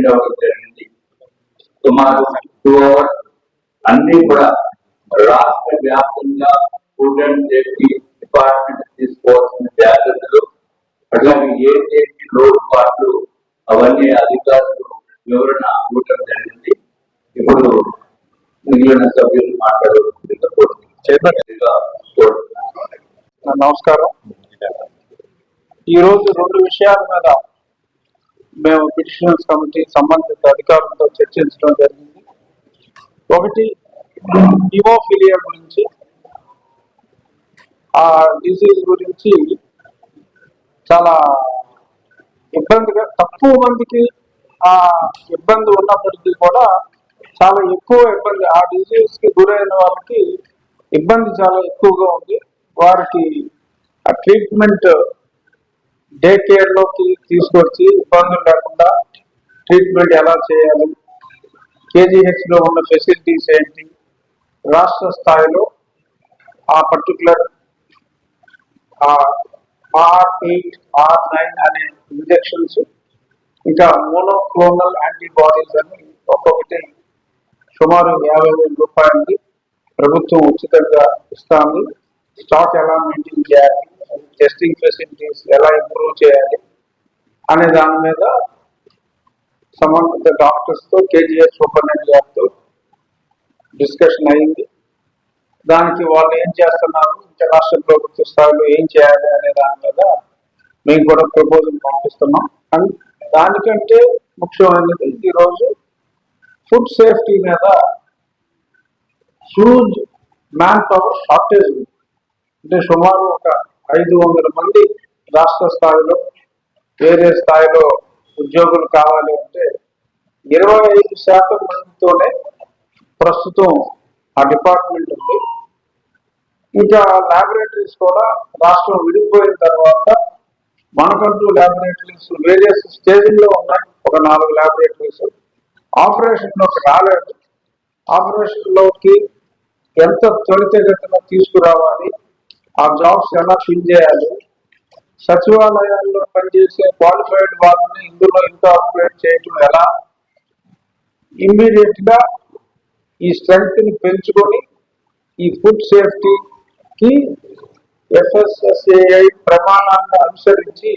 Attend అవ్వడం జరిగింది. సుమారు 2 hours అన్ని కూడా రాష్ట్ర వ్యాప్తంగా ఫుడ్ అండ్ సేఫ్టీ డిపార్ట్మెంట్ తీసుకోవాల్సిన జాగ్రత్తలు, అట్లాగే ఏ లోటుపాట్లు అవన్నీ అధికారులు వివరణ ఇవ్వడం జరిగింది. ఇప్పుడు మిగిలిన సభ్యులు మాట్లాడుతున్నారు. నమస్కారం. ఈరోజు 2 విషయాల మీద మేము పిటిషనర్స్ కమిటీ సంబంధిత అధికారులతో చర్చించడం జరిగింది. ఒకటి, హిమోఫిలియా గురించి, ఆ డిసీజ్ గురించి చాలా ఇబ్బందిగా, తక్కువ మందికి ఆ ఇబ్బంది ఉన్నప్పటికీ కూడా చాలా ఎక్కువ ఇబ్బంది, ఆ డిసీజ్ కి గురైన వాళ్ళకి ఇబ్బంది చాలా ఎక్కువగా ఉంది. వారికి ఆ ట్రీట్మెంట్ డే కేర్ లోకి తీసుకొచ్చి ఇబ్బందులు లేకుండా ట్రీట్మెంట్ ఎలా చేయాలి, కేజీహెచ్ లో ఉన్న ఫెసిలిటీస్ ఏంటి, రాష్ట్ర స్థాయిలో ఆ పర్టికులర్ R8, R9 అనే ఇంజెక్షన్స్, ఇంకా మోనోక్లోనల్ యాంటీబాడీస్ అని ఒక్కొక్కటి సుమారు 50,000 రూపాయలకి ప్రభుత్వం ఉచితంగా ఇస్తుంది. స్టాక్ ఎలా మెయింటైన్ చేయాలి, టెస్టింగ్ ఫెసిలిటీస్ ఎలా ఇంప్రూవ్ చేయాలి అనే దాని మీద సంబంధిత డాక్టర్స్ తో, కేజీహెచ్ సూపరింటెండెంట్ గారితో డిస్కషన్ అయింది. దానికి వాళ్ళు ఏం చేస్తున్నారు, ఇంకా రాష్ట్ర ప్రభుత్వ స్థాయిలో ఏం చేయాలి అనే దాని మీద మేము కూడా ప్రపోజల్ పంపిస్తున్నాం. అండ్ దానికంటే ముఖ్యమైనది ఈరోజు ఫుడ్ సేఫ్టీ మీద హ్యూజ్ మ్యాన్ పవర్ షార్టేజ్ ఉంది. అంటే సుమారు ఒక 500 మంది రాష్ట్ర స్థాయిలో, వేరే స్థాయిలో ఉద్యోగులు కావాలి అంటే 25% మందితోనే ప్రస్తుతం ఆ డిపార్ట్మెంట్ ఉంది. ఇంకా ల్యాబొరేటరీస్ కూడా రాష్ట్రం విడిపోయిన తర్వాత మనకంటూ ల్యాబొరేటరీస్ వేరియస్ స్టేజ్లో ఉన్నాయి. ఒక 4 ల్యాబొరేటరీస్ ఆపరేషన్ లోకి రాలేదు. ఆపరేషన్ లోకి ఎంత త్వరితగతిన తీసుకురావాలి, ఆ జాబ్స్ ఎలా ఫిల్ చేయాలి, సచివాలయాల్లో పనిచేసే క్వాలిఫైడ్ వాళ్ళని ఇందులో ఇంకార్పొరేట్ చేయటం ఎలా, ఇమ్మీడియట్ గా ఈ స్ట్రెంగ్త్ ని పెంచుకొని ఈ ఫుడ్ సేఫ్టీకి FSSAI ప్రమాణాలను అనుసరించి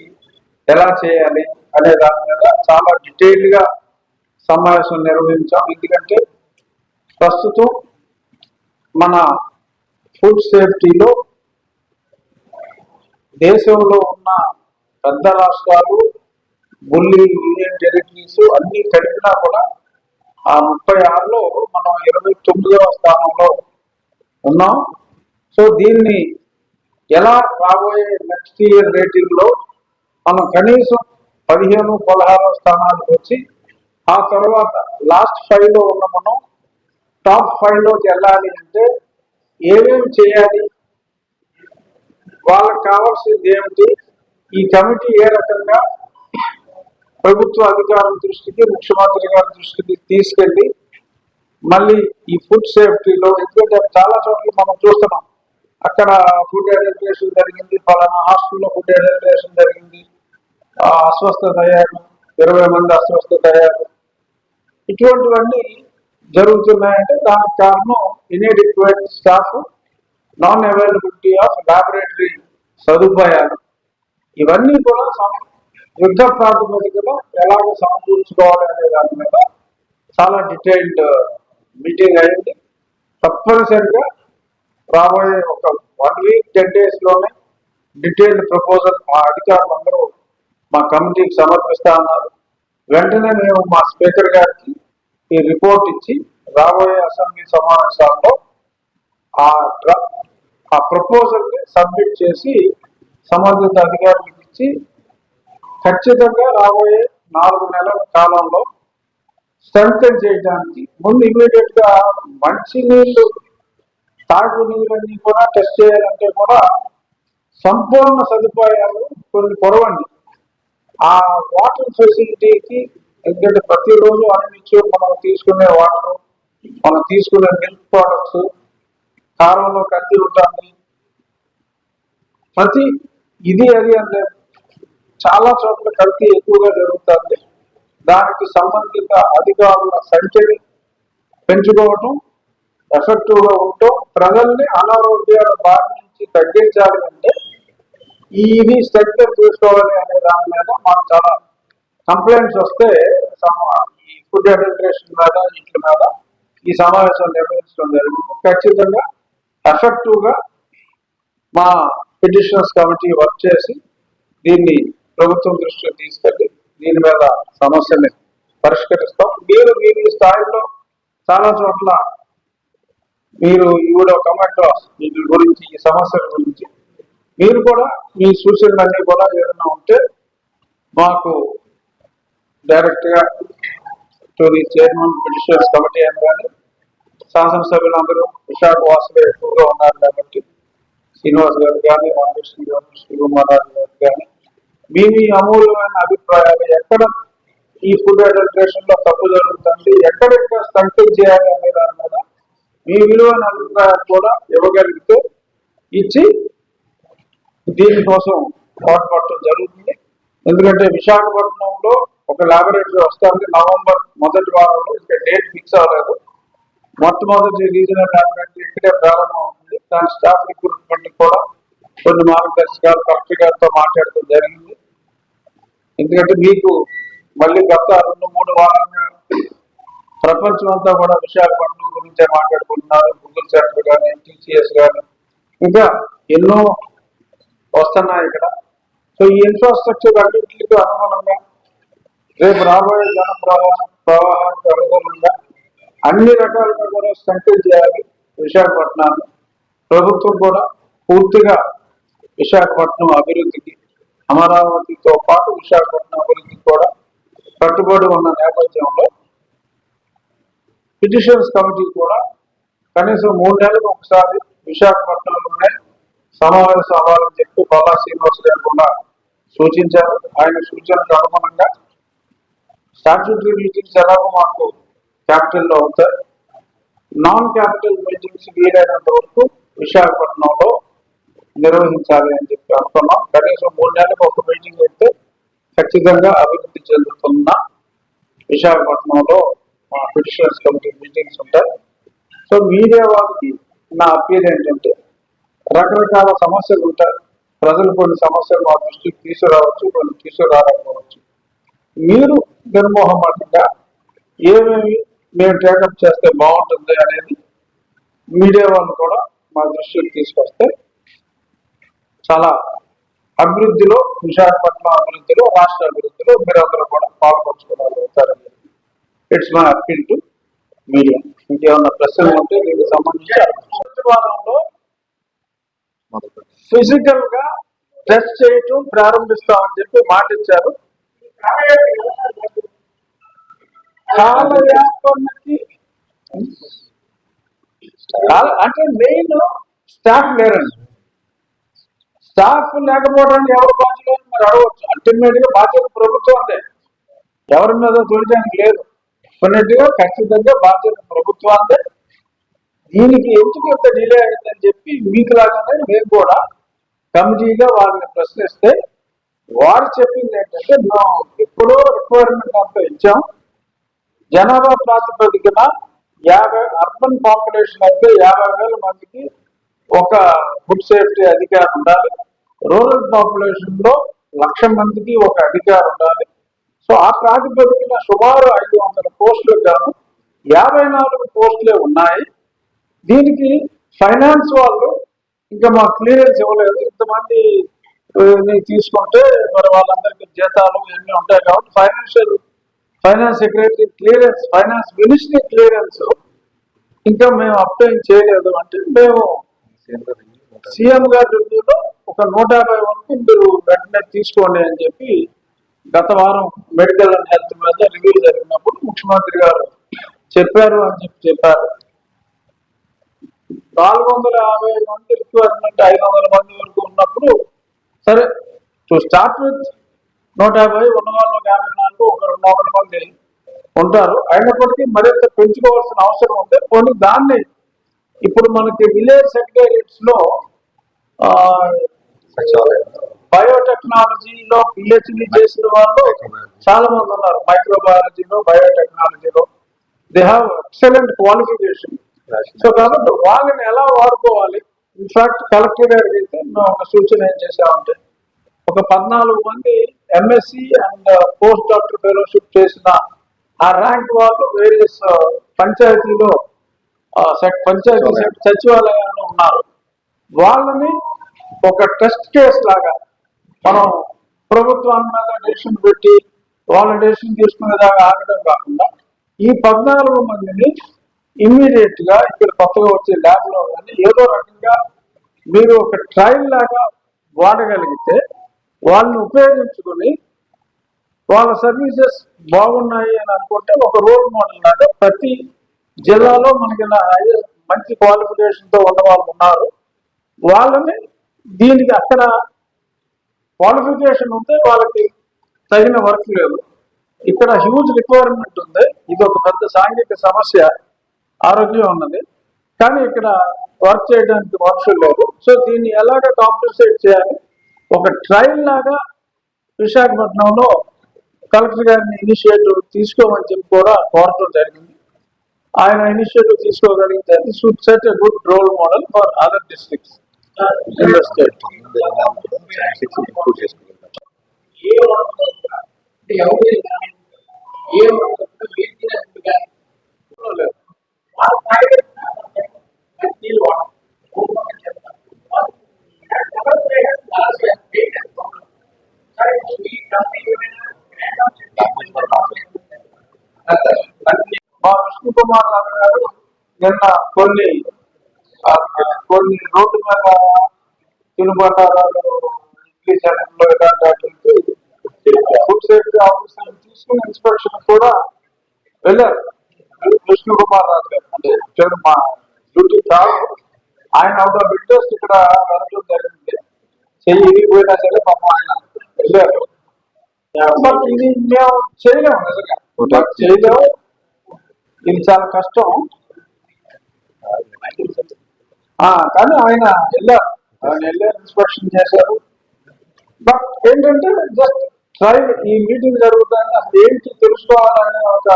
ఎలా చేయాలి అనే దాని మీద చాలా డీటెయిల్ గా సమావేశం నిర్వహించాం. ఎందుకంటే ప్రస్తుతం మన ఫుడ్ సేఫ్టీలో దేశంలో ఉన్న పెద్ద రాష్ట్రాలు, బుల్లి యూనియన్ టెరిటరీస్ అన్ని కలిపినా కూడా ఆ 36లో మనం 29వ స్థానంలో ఉన్నాం. సో దీన్ని ఎలా రాబోయే నెక్స్ట్ ఇయర్ రేటింగ్ లో మనం కనీసం 15-16 స్థానాలకు వచ్చి ఆ తర్వాత లాస్ట్ 5లో ఉన్న మనం టాప్ 5లోకి వెళ్ళాలి అంటే ఏమేమి చేయాలి, వాళ్ళకి కావాల్సింది ఏమిటి, ఈ కమిటీ ఏ రకంగా ప్రభుత్వ అధికారుల దృష్టికి, ముఖ్యమంత్రి గారి దృష్టికి తీసుకెళ్లి మళ్ళీ ఈ ఫుడ్ సేఫ్టీలో, ఎందుకంటే చాలా చోట్ల మనం చూస్తున్నాం, అక్కడ ఫుడ్ అడల్ట్రేషన్ జరిగింది, పలానా హాస్టల్లో ఫుడ్ అడల్ట్రేషన్ జరిగింది, అస్వస్థత అయ్యారు, 20 మంది అస్వస్థత అయ్యారు, ఇటువంటివన్నీ జరుగుతున్నాయంటే దానికి కారణం inadequate staff, non availability of laboratory సదుపాయాలు. ఇవన్నీ కూడా యుద్ధ ప్రాతిపదికలో ఎలాగో సమకూర్చుకోవాలి అనే దాని మీద చాలా డీటెయిల్డ్ మీటింగ్ అయింది. తప్పనిసరిగా రాబోయే ఒక 1 week 10 days లోనే డీటెయిల్డ్ ప్రపోజల్ మా అధికారులందరూ మా కమిటీకి సమర్పిస్తా ఉన్నారు. వెంటనే మేము మా స్పీకర్ గారికి ఈ రిపోర్ట్ ఇచ్చి రాబోయే అసెంబ్లీ సమావేశాల్లో ఆ ప్రపోజల్ ని సబ్మిట్ చేసి సంబంధిత అధికారులకు ఇచ్చి ఖచ్చితంగా రాబోయే 4 నెలల కాలంలో స్ట్రెంథెన్ చేయడానికి ముందు ఇమీడియట్ గా మంచి నీళ్లు, తాగునీళ్ళని కూడా టెస్ట్ చేయాలంటే కూడా సంపూర్ణ సదుపాయాలు కొన్ని కొరవండి. ఆ వాటర్ ఫెసిలిటీకి, ఎందుకంటే ప్రతిరోజు అన్ని మనం తీసుకునే వాటర్, మనం తీసుకునే మిల్క్ ప్రోడక్ట్స్, కారంలో కల్తీ ఉంటుంది, ఇది అది అంటే చాలా చోట్ల కల్తీ ఎక్కువగా జరుగుతుంది. దానికి సంబంధిత అధికారుల సంఖ్యని పెంచుకోవటం, ఎఫెక్టివ్ గా ఉండటం, ప్రజల్ని అనారోగ్యాల బారి నుంచి తగ్గించాలి అంటే ఇది స్ట్రక్చర్ తీసుకోవాలి అనే దాని మీద మాకు చాలా కంప్లైంట్స్ వస్తే ఈ ఫుడ్ అడ్మినిస్ట్రేషన్ మీద వీటి మీద ఈ సమావేశం నిర్వహించడం జరిగింది. ఖచ్చితంగా ఎఫెక్టివ్ గా మా పిటిషనర్స్ కమిటీ వర్క్ చేసి దీన్ని ప్రభుత్వం దృష్టికి తీసుకెళ్లి దీని మీద సమస్యని పరిష్కరిస్తాం. మీరు ఈ స్థాయిలో చాలా చోట్ల మీరు ఈవిడ కమెంట్ వీటి గురించి, ఈ సమస్యల గురించి మీరు కూడా మీ సూచనలన్నీ కూడా ఏదైనా ఉంటే మాకు డైరెక్ట్ గా to the chairman petitioners committee అని కానీ, శాసనసభ్యులందరూ విశాఖ వాసులు ఎక్కువగా ఉన్నారు కాబట్టి శ్రీనివాస్ గారు కానీ, రామకృష్ణ గారు, శ్రీకుమార్ రాజు గారు కానీ మీ అమూల్యమైన అభిప్రాయాలు, ఎక్కడ ఈ ఫుడ్ అడ్మినిస్ట్రేషన్ లో తప్పు జరుగుతుంది, ఎక్కడెక్కడ స్ట్రక్చర్ చేయాలి అనే దాని మీద మీ విలువైన అభిప్రాయాలు కూడా ఇవ్వగలిగితే ఇచ్చి దీనికోసం పాటుపడటం జరుగుతుంది. ఎందుకంటే విశాఖపట్నంలో ఒక లాబొరేటరీ వస్తుంది నవంబర్ మొదటి వారంలో, ఇక్కడ డేట్ ఫిక్స్ అవ్వలేదు. మొట్టమొదటి రీజనల్ లాబొరేటరీ ఇక్కడే ప్రారంభం అవుతుంది. దాని స్టాఫ్ రిక్రూట్మెంట్ కూడా కొన్ని మార్గదర్శకాలు కలెక్టర్ గారితో మాట్లాడటం జరిగింది. ఎందుకంటే మీకు మళ్ళీ గత 2-3 వారాలుగా ప్రపంచం అంతా కూడా విశాఖపట్నం గురించే మాట్లాడుకుంటున్నారు. గూగుల్ సెంటర్ కానీ, టీసీఎస్ కానీ ఇంకా ఎన్నో వస్తున్నాయి ఇక్కడ. సో ఈ ఇన్ఫ్రాస్ట్రక్చర్ అన్నింటికి అనుగుణంగా రేపు రాబోయే జన ప్రవాహానికి అనుగుణంగా అన్ని రకాలుగా కూడా స్ట్రక్చర్ చేయాలి విశాఖపట్నాన్ని. ప్రభుత్వం కూడా పూర్తిగా విశాఖపట్నం అభివృద్ధికి, అమరావతితో పాటు విశాఖపట్నం అభివృద్ధికి కూడా కట్టుబడి ఉన్న నేపథ్యంలో పిటిషన్స్ కమిటీ కూడా కనీసం 3 నెలలకు ఒకసారి విశాఖపట్నంలోనే సమావేశం అవ్వాలని చెప్పి పల్లా శ్రీనివాస్ గారు కూడా సూచించారు. ఆయన సూచనకు అనుగుణంగా స్టాట్యూటరీ మీటింగ్స్ ఎలాగో మాకు క్యాపిటల్లో అవుతాయి, నాన్ క్యాపిటల్ మీటింగ్స్ వీలైనంత వరకు విశాఖపట్నంలో నిర్వహించాలి అని చెప్పి అనుకున్నాం. కనీసం 3 నెలలకు ఒక మీటింగ్ అయితే ఖచ్చితంగా అభివృద్ధి చెందుతున్న విశాఖపట్నంలో మా పిటిషనర్స్ కమిటీ మీటింగ్స్ ఉంటాయి. సో మీడియా వాళ్ళకి నా అప్పీల్ ఏంటంటే, రకరకాల సమస్యలు ఉంటాయి. ప్రజలు కొన్ని సమస్యలు మా దృష్టికి తీసుకురావచ్చు, కొన్ని తీసుకురాకపోవచ్చు. మీరు నిర్మోహమాటంగా ఏమేమి మేము టేకప్ చేస్తే బాగుంటుంది అనేది మీడియా వాళ్ళు కూడా మా దృష్టికి తీసుకొస్తే చాలా అభివృద్ధిలో, విశాఖపట్నం అభివృద్ధిలో, రాష్ట్ర అభివృద్ధిలో మీరందరూ కూడా పాల్పంచుకోగలుగుతారని it's my appeal to media. ఇంకేమన్నా ప్రశ్నలు ఉంటే దీనికి సంబంధించి వారంలో ఫిజికల్ గా టెస్ట్ చేయటం ప్రారంభిస్తామని చెప్పి మాట ఇచ్చారు. కాలయాపనకి అంటే మెయిన్ స్టాఫ్ లేరండి. స్టాఫ్ లేకపోవడానికి ఎవరు బాధ్యత మరి అడగవచ్చు. అల్టిమేట్ గా బాధ్యత ప్రభుత్వం అంటే ఎవరి మీద తొలిచానికి లేదు. కొన్నిటిగా ఖచ్చితంగా బాధ్యత ప్రభుత్వం అంటే దీనికి ఎందుకు ఇంత డిలే అయిందని చెప్పి మీకు లాగానే మేము కూడా కమిటీగా వారిని ప్రశ్నిస్తే వారు చెప్పింది ఏంటంటే, మేము ఎప్పుడో రిక్వైర్మెంట్ అంతా ఇచ్చాం, జనాభా ప్రాతిపదికన 50 అర్బన్ పాపులేషన్ అయితే 50,000 మందికి ఒక ఫుడ్ సేఫ్టీ అధికారి ఉండాలి, రూరల్ పాపులేషన్ లో 1,00,000 మందికి ఒక అధికారి ఉండాలి. సో ఆ ప్రాతిపదికన సుమారు 500 పోస్టులకు గాను 54 పోస్టులే ఉన్నాయి. దీనికి ఫైనాన్స్ వాళ్ళు ఇంకా మా క్లియరెన్స్ ఇవ్వలేదు. ఇంతమంది తీసుకుంటే మరి వాళ్ళందరికీ జీతాలు ఇవన్నీ ఉంటాయి కాబట్టి finance secretary clearance, finance ministry clearance ఇంకా మేము అప్లై చేయలేదు. అంటే మేము సీఎం గారి రివ్యూలో ఒక 150 వరకు మీరు వెంటనే తీసుకోండి అని చెప్పి గత వారం మెడికల్ అండ్ హెల్త్ మీద రివ్యూ జరిగినప్పుడు ముఖ్యమంత్రి గారు చెప్పారు అని చెప్పారు. 450 మంది రిక్వైర్మెంట్ 500 మంది వరకు ఉన్నప్పుడు సరే టు స్టార్ట్ విత్ 150, ఉన్న వాళ్ళు 54, ఒక 200 మంది ఉంటారు. అయినప్పటికీ మరింత పెంచుకోవాల్సిన అవసరం ఉంది. కొన్ని దాన్ని ఇప్పుడు మనకి విలేజ్ సెక్రటేరియట్స్ లో బయోటెక్నాలజీలో పిహెచ్డి చేసిన వాళ్ళు చాలా మంది ఉన్నారు. మైక్రోబయాలజీలో, బయోటెక్నాలజీలో they have excellent qualification. So కాబట్టి వాళ్ళని ఎలా వాడుకోవాలి, ఇన్ఫాక్ట్ కలెక్టర్ గారికి అయితే మేము ఒక సూచన ఏం చేసామంటే, ఒక 14 మంది MSc and post doctor fellowship చేసిన ఆ ర్యాంక్ వాళ్ళు వేరియస్ పంచాయతీలో పంచాయతీ సచివాలయాల్లో ఉన్నారు. వాళ్ళని ఒక టెస్ట్ కేసు లాగా మనం ప్రభుత్వం మీద డెసిషన్ పెట్టి వాళ్ళ డెసిషన్ తీసుకునేదాకా ఆగడం కాకుండా ఈ 14 మందిని ఇమ్మీడియట్ గా ఇక్కడ కొత్తగా వచ్చే ల్యాబ్ లో కానీ ఏదో రకంగా మీరు ఒక ట్రయల్ లాగా వాడగలిగితే వాళ్ళని ఉపయోగించుకొని వాళ్ళ సర్వీసెస్ బాగున్నాయి అని అనుకుంటే ఒక రోల్ మోడల్ లాగా ప్రతి జిల్లాలో మనకి ఇలా మంచి క్వాలిఫికేషన్ తో ఉన్న వాళ్ళు ఉన్నారు. వాళ్ళని దీనికి అక్కడ క్వాలిఫికేషన్ ఉంటే వాళ్ళకి తగిన వర్క్ లేదు. ఇక్కడ హ్యూజ్ రిక్వైర్మెంట్ ఉంది. ఇది ఒక పెద్ద సాంఘిక సమస్య. ఆరోగ్యం ఉన్నది కానీ ఇక్కడ వర్క్ చేయడానికి మనుషులు లేదు. సో దీన్ని ఎలాగ కాంపెన్సేట్ చేయాలి, ఒక ట్రయల్ లాగా విశాఖపట్నంలో కలెక్టర్ గారిని ఇనిషియేటివ్ తీసుకోమని చెప్పి కూడా కోరటం జరిగింది. ఆయన ఇనిషియేటివ్ తీసుకోగలిగితే this would set a good role model for other districts in the state. మా విష్ణు కుమార్ రావు గారు నిన్న కొన్ని రోడ్డు మీద తినుబండారాలు, ఇడ్లీ సెంటర్లో ఇలాంటి ఫుడ్ సేఫ్టీ ఆఫీసర్ తీసుకుని ఇన్స్పెక్షన్ కూడా వెళ్ళారు. విష్ణు కుమార్ రావు గారు అంటే మా డ్యూటీ కాదు, ఆయన ఒక బిడ్ టెస్ట్ ఇక్కడ వెళ్ళడం జరిగింది. చెయ్యి ఇరిగిపోయినా సరే పాపం ఆయన వెళ్ళారు. బట్ ఇది మేము చేయలేము, నిజంగా చేయలేము. ఇది చాలా కష్టం. కానీ ఆయన వెళ్ళారు, ఇన్స్పెక్షన్ చేశారు. బట్ ఏంటంటే జస్ట్ ట్రై ఈ మీటింగ్ జరుగుతాయని అసలు ఏంటి తెలుసుకోవాలనే ఒక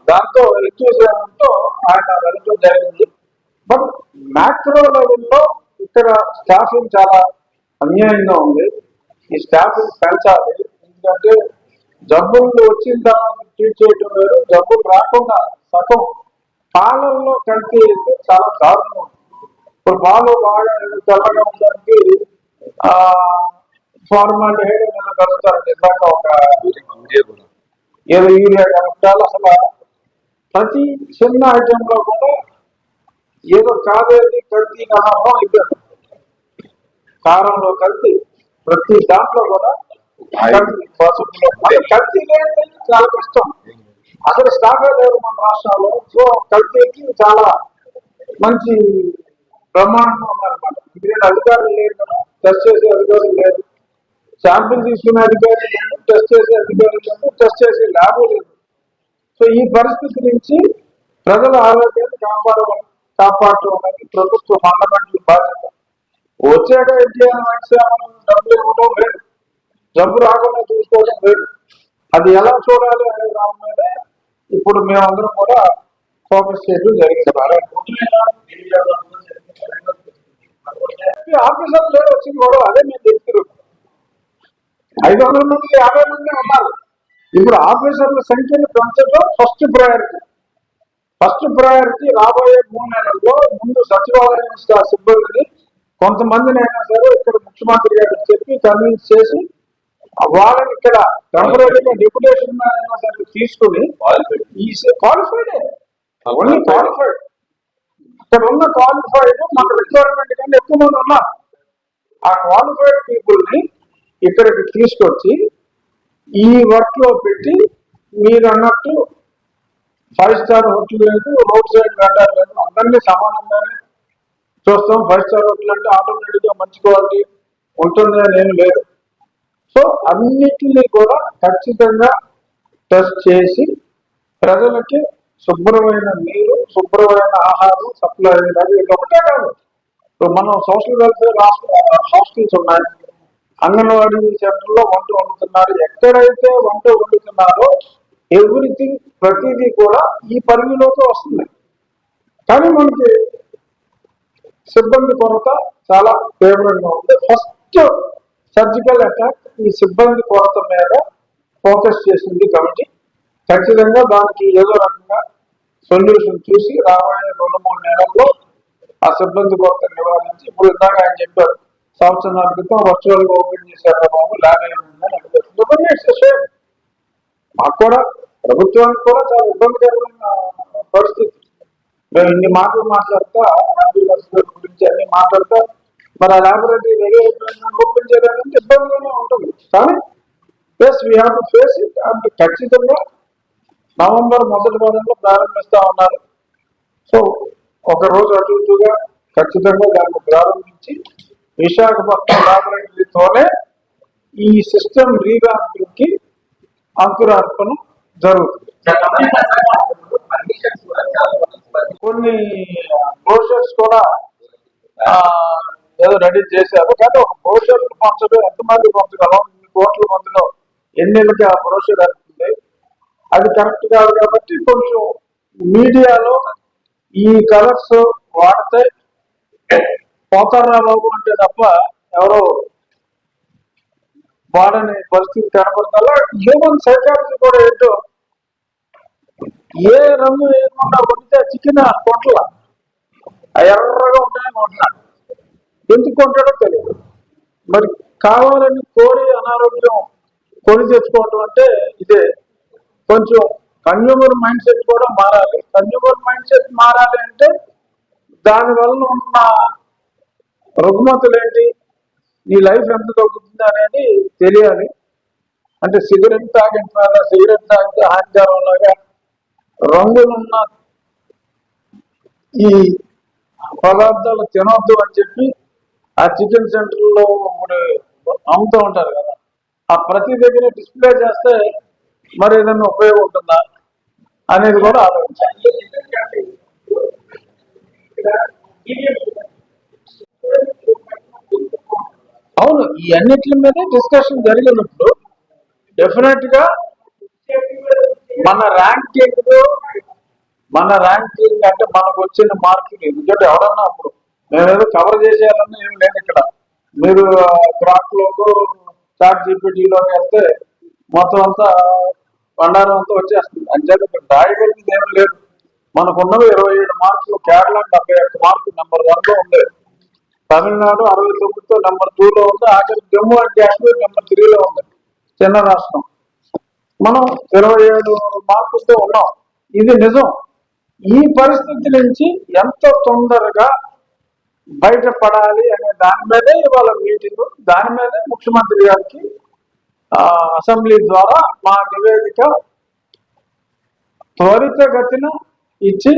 దాంతో ఎంతూజియాజంతో ఆయన వెళ్ళడం జరిగింది. బట్ మ్యాక్రో లెవెల్లో ఇక్కడ స్టాఫింగ్ చాలా అన్యాయంగా ఉంది. ఈ స్టాఫింగ్ పెంచాలి. ఎందుకంటే జబ్బులు వచ్చిన తర్వాత ట్రీట్ చేయడం వేరు, జబ్బులు రాకుండా సగం పాలల్లో కల్తీ చాలా దారుణం. ఇప్పుడు పాలు బాగా తెల్లగా ఉండడానికి ఫార్మాలిటీ కలుగుతారండి. ఇందాక ఒక ఏదో యూరియా కలుపుతారు. అసలు ప్రతి చిన్న ఐటెంలో కూడా ఏదో కాదేది కల్తీ కలపడం అయిపోయింది. కారంలో కల్తీ, ప్రతి దాంట్లో కూడా కల్తీ లేదు, చాలా కష్టం. అసలు స్టాఫే లేదు మన రాష్ట్రాల్లో. సో కల్తీకి చాలా మంచి బ్రహ్మాండంగా ఉందన్నమాట. ఇంకేంటి అధికారులు లేదు కదా, టెస్ట్ చేసే అధికారులు లేదు, శాంపిల్ తీసుకునే అధికారులు లేదు, టెస్ట్ చేసే అధికారులు లేదు, టెస్ట్ చేసే ల్యాబ్ లేదు. సో ఈ పరిస్థితి నుంచి ప్రజల ఆరోగ్యాన్ని కాపాడటం అనేది ప్రభుత్వ ఫండమెంటల్ బాధ్యత. వచ్చాక ఎన్టీఆర్ వైద్యసేవలు డబ్బులు ఇవ్వడం లేదు, జబ్బు రాకుండా చూసుకోవడం లేదు. అది ఎలా చూడాలి అనే దాని మీద ఇప్పుడు మేమందరం కూడా ఫోకస్ చేయడం జరిగింది. ఆఫీసర్లు లేరు వచ్చింది కూడా అదే మేము చెప్తున్నాం. 500 నుండి 50 మంది ఉన్నారు. ఇప్పుడు ఆఫీసర్ల సంఖ్యను పెంచడం ఫస్ట్ ప్రయారిటీ. రాబోయే 3 నెలల్లో ముందు సచివాలయం సిబ్బందిని కొంతమందిని అయినా సరే ఇక్కడ ముఖ్యమంత్రి గారికి చెప్పి కన్విన్స్ చేసి వాళ్ళని ఇక్కడ టెంపరీగా డిప్యుటేషన్ అయినా సరే తీసుకుని క్వాలిఫైడ్ ఇక్కడ ఉన్న క్వాలిఫైడ్ మన రిక్వైర్మెంట్ కన్నా ఎక్కువ మంది ఉన్నారు. ఆ క్వాలిఫైడ్ పీపుల్ ని ఇక్కడికి తీసుకొచ్చి ఈ వర్క్ లో పెట్టి మీరు అన్నట్టు 5 స్టార్ హోటల్ లేదు, రోడ్ సైడ్ వెండర్ లేదు, అందరినీ సమానంగానే చూస్తాం. 5 స్టార్ హోటల్ అంటే ఆటోమేటిక్ గా మంచి క్వాలిటీ ఉంటుంది అని ఏం లేదు. సో అన్నిటినీ కూడా ఖచ్చితంగా టెస్ట్ చేసి ప్రజలకి శుభ్రమైన నీరు, శుభ్రమైన ఆహారం సప్లై అయ్యేలాగా. ఇది ఒకటే కాదు, ఇప్పుడు మనం సోషల్ వెల్ఫేర్ హాస్టల్స్ ఉన్నాయి, అంగన్వాడీ సెంటర్లో వంట వండుతున్నారు. ఎక్కడైతే వంట వండుతున్నారో ఎవ్రీథింగ్ ప్రతిదీ కూడా ఈ పరిధిలోకి వస్తుంది. కానీ మనకి సిబ్బంది కొరత చాలా తీవ్రంగా ఉంది. ఫస్ట్ సర్జికల్ అటాక్ ఈ సిబ్బంది కొరత మీద ఫోకస్ చేసింది కమిటీ. ఖచ్చితంగా దానికి ఏదో రకంగా సొల్యూషన్ చూసి రాబోయే 2-3 నెలల్లో ఆ సిబ్బంది కొరత నివారించి, ఇప్పుడు ఇందాక ఆయన చెప్పారు సంవత్సరాల క్రితం వర్చువల్ గా ఓపెన్ చేశారు బాబు, ల్యాబ్ ఏమైందని అనిపిస్తుంది. మాకు కూడా ప్రభుత్వానికి కూడా చాలా ఇబ్బందికరమైన పరిస్థితి. మేము ఇన్ని మాటలు మాట్లాడతా గురించి అన్ని మాట్లాడతా, మరి ఆ ల్యాబొరేటరీ రెడీ ఓపెన్ చేయాలంటే ఇబ్బందిగానే ఉంటుంది. కానీ as we have to face it. And ఖచ్చితంగా నవంబర్ మొదటి వారంలో ప్రారంభిస్తా ఉన్నారు. సో ఒక రోజు అటు ఇటుగా ఖచ్చితంగా దాన్ని ప్రారంభించి విశాఖపట్నం ల్యాబొరేటరీతోనే ఈ సిస్టమ్ రీవ్యాంపింగ్ కి అంకురార్పణ జరుగుతుంది. కొన్ని బ్రోషర్స్ కూడా ఏదో రెడీ చేశారు. కానీ ఒక బ్రోషర్ పంచడం ఎంతమంది పంచగలం, 2 కోట్ల మందిలో ఎన్నిళ్ళకి ఆ బ్రోషర్ అవుతుంది, అది కరెక్ట్ కాదు. కాబట్టి కొంచెం మీడియాలో ఈ కలర్స్ వాడితే పోతారా బాబు అంటే తప్ప ఎవరో వాడని పరిస్థితి కనపడతా. హ్యూమన్ సైకాలజీ కూడా ఏంటో, ఏ రంగు ఏమన్నా వండితే చికెన్ కొంటల ఎర్రగా ఉంటాయని కొంటున్నాడు. ఎందుకు కొంటాడో తెలియదు. మరి కావాలని కోరి అనారోగ్యం కొని తెచ్చుకోవటం అంటే ఇదే. కొంచెం కన్జ్యూమర్ మైండ్ సెట్ కూడా మారాలి. కన్జ్యూమర్ మైండ్ సెట్ మారాలి అంటే దానివల్ల ఉన్న రుగ్మతులు ఏంటి, నీ లైఫ్ ఎంత తగ్గుతుంది అనేది తెలియాలి. అంటే సిగరెట్ తాగిన సిగరెట్ తాగితే హానికరం లాగా రంగులున్న ఈ పదార్థాలు తినొద్దు అని చెప్పి ఆ చికెన్ సెంటర్లో అమ్ముతూ ఉంటారు కదా, ఆ ప్రతి దగ్గర డిస్ప్లే చేస్తే మరి ఏదైనా ఉపయోగం ఉంటుందా అనేది కూడా ఆలోచించాలి. అవును, ఈ అన్నిటి మీద డిస్కషన్ జరిగినప్పుడు డెఫినెట్ గా మన ర్యాంకింగ్ అంటే మనకు వచ్చిన మార్కులు, ఎందుకంటే ఎవరన్నా ఇప్పుడు మేమేదో కవర్ చేసేయాలన్నా ఏమి లేదు. ఇక్కడ మీరు గ్రాఫ్ లోకి చాట్ జీపీటీలోకి వెళ్తే మొత్తం అంతా బండారం అంతా వచ్చేస్తుంది. అంచేత ఇక్కడ రాయగలిగింది ఏమి లేదు. మనకున్నవి 27 మార్కులు. కేరళ 71 మార్కులు నెంబర్ 1 లో ఉండేది. తమిళనాడు 69తో నెంబర్ 2లో ఉంది. ఆఖరి జమ్మూ అండ్ కాశ్మీర్ నెంబర్ 3లో ఉంది, చిన్న రాష్ట్రం. మనం 27 మార్కులతో ఉన్నాం. ఇది నిజం. ఈ పరిస్థితి నుంచి ఎంత తొందరగా బయటపడాలి అనే దాని మీదే ఇవాళ మీటింగ్. దాని మీదే ముఖ్యమంత్రి గారికి అసెంబ్లీ ద్వారా మా నివేదిక త్వరితగతిన ఇచ్చి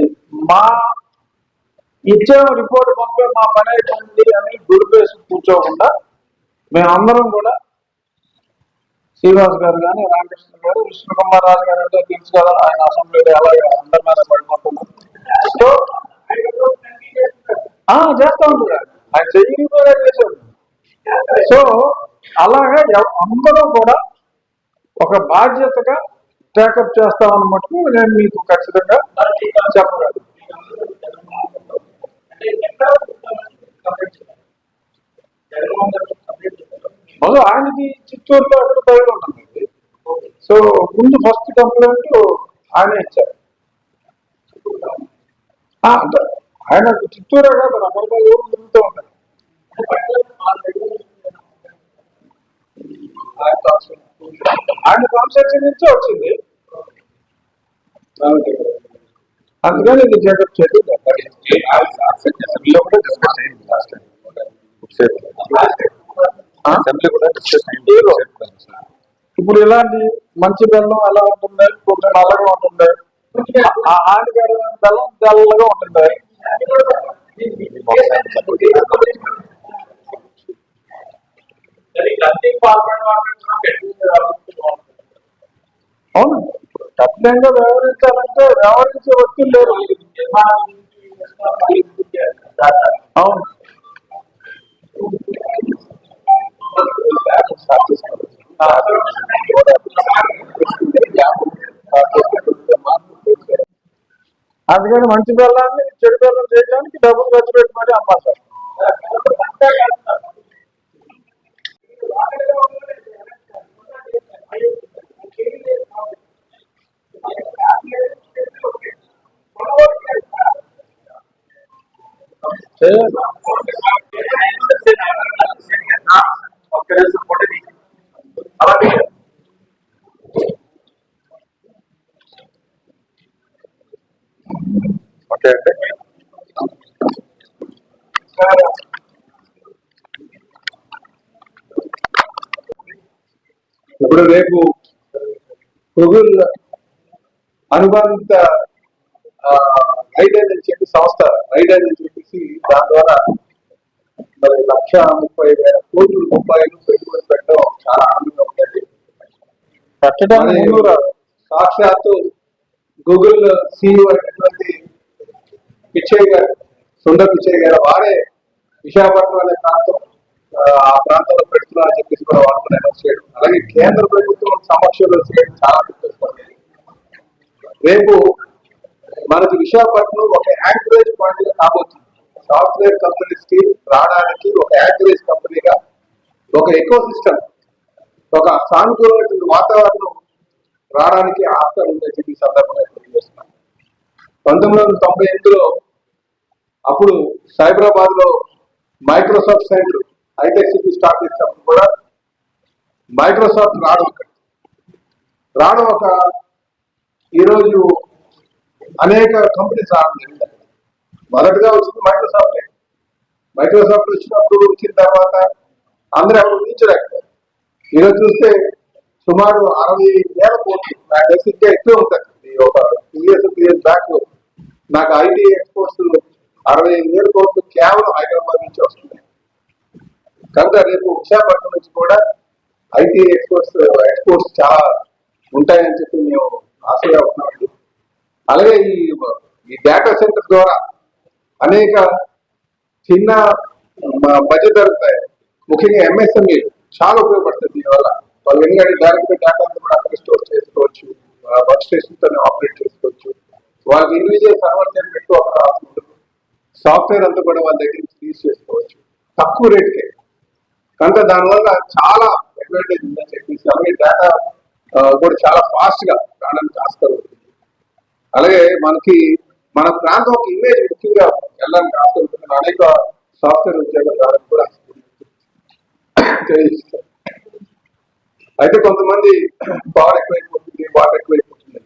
ఇచ్చే రిపోర్ట్ పంపే మా పని అయిపోయింది అని గుడిపేసి కూర్చోకుండా మేమందరం కూడా, శ్రీనివాస్ గారు కానీ, రామకృష్ణ గారు, విష్ణు కుమార్ రాజు గారు అంటే తెలుసు కదా, ఆయన అసెంబ్లీలో అలాగే అందరి మీద పడిపోతున్నారు. సో చేస్తా ఉంటారు, ఆయన చెయ్యి చేశాడు. సో అలాగే అందరూ కూడా ఒక బాధ్యతగా టేకప్ చేస్తామన్న మటుకు నేను మీకు ఖచ్చితంగా చెప్పగలను. మొదలు ఆయనకి చిత్తూరులో అక్కడ బయట ఉంటుంది. సో ముందు ఫస్ట్ కంప్లైంట్ ఆయన ఇచ్చారు. ఆయన చిత్తూరే కాదు, అమలుగా ఊరు తిరుగుతూ ఉంటాయి. ఆయన కాన్స్టిట్యూన్సీ నుంచే వచ్చింది, అందుకని ఇది జగన్ చేయడం. ఇప్పుడు ఇలాంటి మంచి బెల్లం ఎలా ఉంటుంది, కొంచెం నల్లగా ఉంటుంది, ఆ హానికరమైన బెల్లం తెల్లగా ఉంటుంది. అవును, కఠినంగా వ్యవహరించాలంటే వ్యవహరించే వ్యక్తులు లేరు. అవును, అందుకని మంచి బెల్లాన్ని చెడు బెల్లం చేయడానికి డబ్బులు ఖర్చు పెట్టి మరి అమ్మాలి సార్. ఓకే అంటే ఇప్పుడు రేపు గూగుల్ అనుబంధ రైడర్ అని చెప్పి సంస్థ రైడర్ అని చెప్పేసి దాని ద్వారా మరి 1,30,000 కోట్ల రూపాయలు పెట్టుబడి పెట్టడం చాలా ఆనందంగా ఉంటుంది. పెట్టడానికి సాక్షాత్తు గూగుల్ CEO అయినటువంటి పిచ్చయ్య గారు, సుందర్ పిచ్చయ్య గారు వారే విశాఖపట్నం అనే ప్రాంతం ఆ ప్రాంతంలో పెడుతున్నారని చెప్పేసి కూడా వాళ్ళు అనౌన్స్ చేయడం, అలాగే కేంద్ర ప్రభుత్వం సమక్షంలో చేయడం చాలా గుర్తొస్తుంది. రేపు మనకి విశాఖపట్నం ఒక యాంకరేజ్ పాయింట్ గా కాబోతుంది. సాఫ్ట్వేర్ కంపెనీస్ కి రావడానికి ఒక యాంకరేజ్ కంపెనీగా, ఒక ఎకో సిస్టమ్, ఒక సానుకూలమైన వాతావరణం రావడానికి ఆస్కారం ఉందని చెప్పి సందర్భంగా తెలియజేస్తున్నాను. 1998లో అప్పుడు సైబరాబాద్ లో Microsoft centre hitech city start చేసినప్పుడు కూడా మైక్రోసాఫ్ట్ రావడం ఒక ఈరోజు అనేక కంపెనీస్ రావడం జరిగింది. మొదటగా వచ్చింది మైక్రోసాఫ్ట్ వచ్చిన తర్వాత అందరూ ఎవరు ఊహించలేకపోయారు. ఈరోజు చూస్తే సుమారు 60,000 కోట్లు, నాకు తెలిసి ఇంకా ఎక్కువ ఉంటుంది. ఒక 2 years బ్యాక్ నాకు ఐటీ ఎక్స్పోర్ట్స్ 65,000 కోట్లు కేవలం హైదరాబాద్ నుంచి వస్తున్నాయి. కనుక రేపు విశాఖపట్నం నుంచి కూడా ఐటీ ఎక్స్పోర్ట్స్ చాలా ఉంటాయని చెప్పి మేము ఆశగా ఉన్నామండి. అలాగే ఈ డేటా సెంటర్ ద్వారా అనేక చిన్న బడ్జెట్ దొరుకుతాయి. ముఖ్యంగా MSME చాలా ఉపయోగపడుతుంది దీనివల్ల. వాళ్ళు ఎందుకంటే డైరెక్ట్ డేటా అంతా కూడా అక్కడ స్టోర్ చేసుకోవచ్చు, వర్క్ స్టేషన్ తో ఆపరేట్ చేసుకోవచ్చు. వాళ్ళకి ఇండివిజువల్ సర్వర్స్ అని పెట్టుకోవాల్సిన ఉంటుంది. సాఫ్ట్వేర్ అంతా కూడా వాళ్ళ దగ్గర నుంచి యూజ్ చేసుకోవచ్చు తక్కువ రేట్కే. కనుక దానివల్ల చాలా అడ్వాంటేజ్ ఉందని చెప్పేసి, అలాగే డేటా కూడా చాలా ఫాస్ట్ గా రావడానికి ఆస్కారం ఉంటుంది. అలాగే మన ప్రాంతం ఒక ఇమేజ్ ముఖ్యంగా వెళ్ళడానికి ఆస్కారం ఉంటుంది. అనేక సాఫ్ట్వేర్ ఉద్యోగాలు రావడానికి కూడా తెలియజేస్తారు. అయితే కొంతమంది పవర్ ఎక్కువైపోతుంది, వాటర్ ఎక్కువైపోతుంది.